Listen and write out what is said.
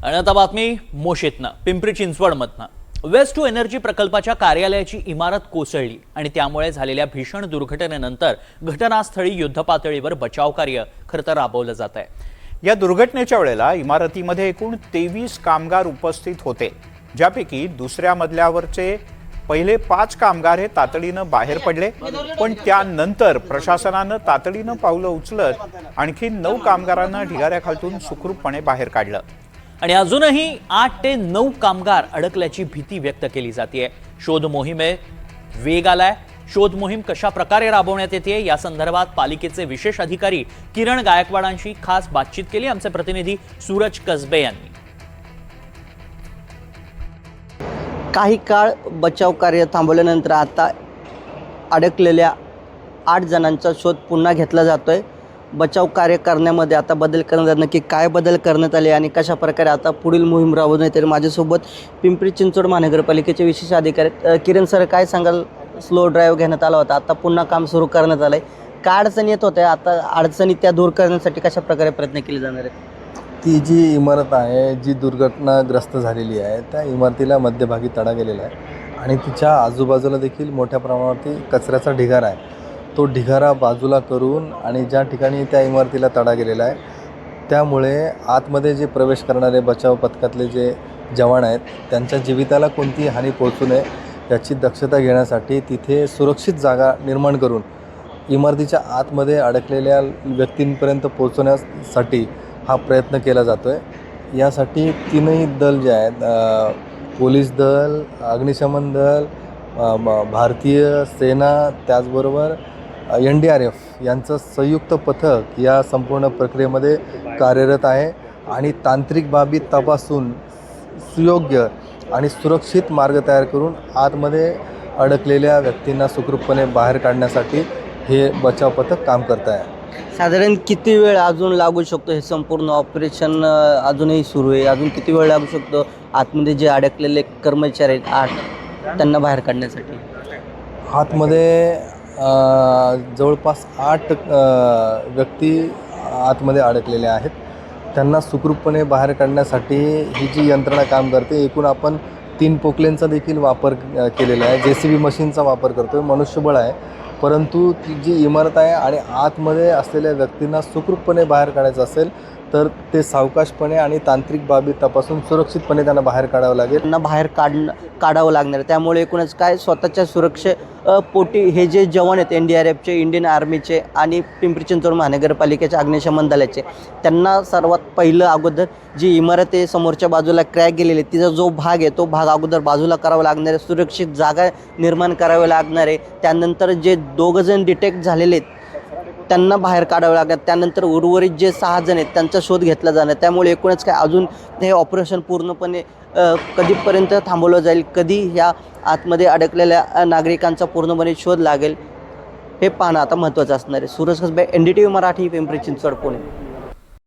आणि आता बातमी मोशीतनं, पिंपरी चिंचवडमधनं। वेस्ट टू एनर्जी प्रकल्पाच्या कार्यालयाची इमारत कोसळली आणि त्यामुळे झालेल्या भीषण दुर्घटनेनंतर घटनास्थळी युद्धपातळीवर बचाव कार्य खरं तर राबवलं जात आहे। या दुर्घटनेच्या वेळेला इमारतीमध्ये एकूण 23 कामगार उपस्थित होते, ज्यापैकी दुसऱ्या मजल्यावरचे पहिले 5 कामगार हे तातडीनं बाहेर पडले, पण त्यानंतर प्रशासनानं तातडीनं पावलं उचलत आणखी 9 कामगारांना ढिगाऱ्याखालून सुखरूपपणे बाहेर काढलं। आणि अजूनही 8 ते 9 कामगार अडकल्याची भीती व्यक्त केली जाते। शोध मोहिमेत वेग आलाय। शोध मोहीम कशा प्रकारे राबवण्यात येते या संदर्भात पालिकेचे विशेष अधिकारी किरण गायकवाडांशी खास बातचीत केली आमचे प्रतिनिधी सूरज कसबे यांनी। काही काळ बचाव कार्य थांबवल्यानंतर आता अडकलेल्या 8 जणांचा शोध पुन्हा घेतला जातोय। बचाव कार्य करण्यामध्ये आता बदल करण्यात नक्की काय बदल करण्यात आले आणि कशा प्रकारे आता पुढील मोहीम राबवण्यात येईल। माझ्यासोबत पिंपरी चिंचवड महानगरपालिकेचे विशेष अधिकारी किरण सर, काय सांगाल? स्लो ड्राईव्ह घेण्यात आला होता, आता पुन्हा काम सुरू करण्यात आलंय, काय अडचणी येत होत्या, आता अडचणी त्या दूर करण्यासाठी कशा प्रकारे प्रयत्न केले जाणार आहेत? ती जी इमारत आहे जी दुर्घटनाग्रस्त झालेली आहे त्या इमारतीला मध्यभागी तडा गेलेला आहे आणि तिच्या आजूबाजूला देखील मोठ्या प्रमाणावरती कचऱ्याचा ढिगारा आहे। तो ढिगारा बाजूला करून आणि ज्या ठिकाणी त्या इमारतीला तडा गेलेला आहे त्यामुळे आतमध्ये जे प्रवेश करणारे बचाव पथकातले जे जवान आहेत त्यांच्या जीविताला कोणतीही हानी पोहोचू नये याची दक्षता घेण्यासाठी तिथे सुरक्षित जागा निर्माण करून इमारतीच्या आतमध्ये अडकलेल्या व्यक्तींपर्यंत पोहोचवण्यासाठी हा प्रयत्न केला जातो आहे। यासाठी तीनही दल जे आहेत, पोलीस दल, अग्निशमन दल, भारतीय सेना, त्याचबरोबर NDRF यांचं संयुक्त पथक या संपूर्ण प्रक्रियेमध्ये कार्यरत आहे आणि तांत्रिक बाबी तपासून सुयोग्य आणि सुरक्षित मार्ग तयार करून आतमध्ये अडकलेल्या व्यक्तींना सुखरूपपणे बाहेर काढण्यासाठी हे बचाव पथक काम करत आहे। साधारण किती वेळ अजून लागू शकतो? हे संपूर्ण ऑपरेशन अजूनही सुरू आहे, अजून किती वेळ लागू शकतो आतमध्ये जे अडकलेले कर्मचारी आहेत 8 त्यांना बाहेर काढण्यासाठी? आतमध्ये जवळपास 8 व्यक्ती आतमध्ये अडकलेल्या आहेत, त्यांना सुखरूपपणे बाहेर काढण्यासाठी ही जी यंत्रणा काम करते। एकूण आपण 3 पोकलेनचा देखील वापर केलेला आहे, JCB मशीनचा वापर करतो आहे, मनुष्यबळ आहे, परंतु ती जी इमारत आहे आणि आतमध्ये असलेल्या व्यक्तींना सुखरूपपणे बाहेर काढायचं असेल तर ते सावकाशपणे आणि तांत्रिक बाबी तपासून सुरक्षितपणे त्यांना बाहेर काढावं लागेल। त्यांना बाहेर काढावं लागणार आहे। त्यामुळे एकूणच काय स्वतःच्या सुरक्षेपोटी हे जे जवान आहेत NDRFचे, इंडियन आर्मीचे आणि पिंपरी चिंचवड महानगरपालिकेच्या अग्निशमन दलाचे, त्यांना सर्वात पहिलं अगोदर जी इमारत आहे समोरच्या बाजूला क्रॅक गेलेली आहे तिचा जो भाग आहे तो भाग अगोदर बाजूला करावा लागणार आहे, सुरक्षित जागा निर्माण करावी लागणार आहे। त्यानंतर जे 2 जण डिटेक्ट झालेले आहेत त्यांना बाहेर काढावं लागणार, त्यानंतर उर्वरित जे 6 जण आहेत त्यांचा शोध घेतला जाणार। त्यामुळे एकूणच काय अजून हे ऑपरेशन पूर्णपणे कधीपर्यंत थांबवलं जाईल, कधी ह्या आतमध्ये अडकलेल्या नागरिकांचा पूर्णपणे शोध लागेल हे पाहणं आता महत्त्वाचं असणार आहे। सूरज कसबे, NDTV मराठी, पिंपरी चिंचवड, पुणे।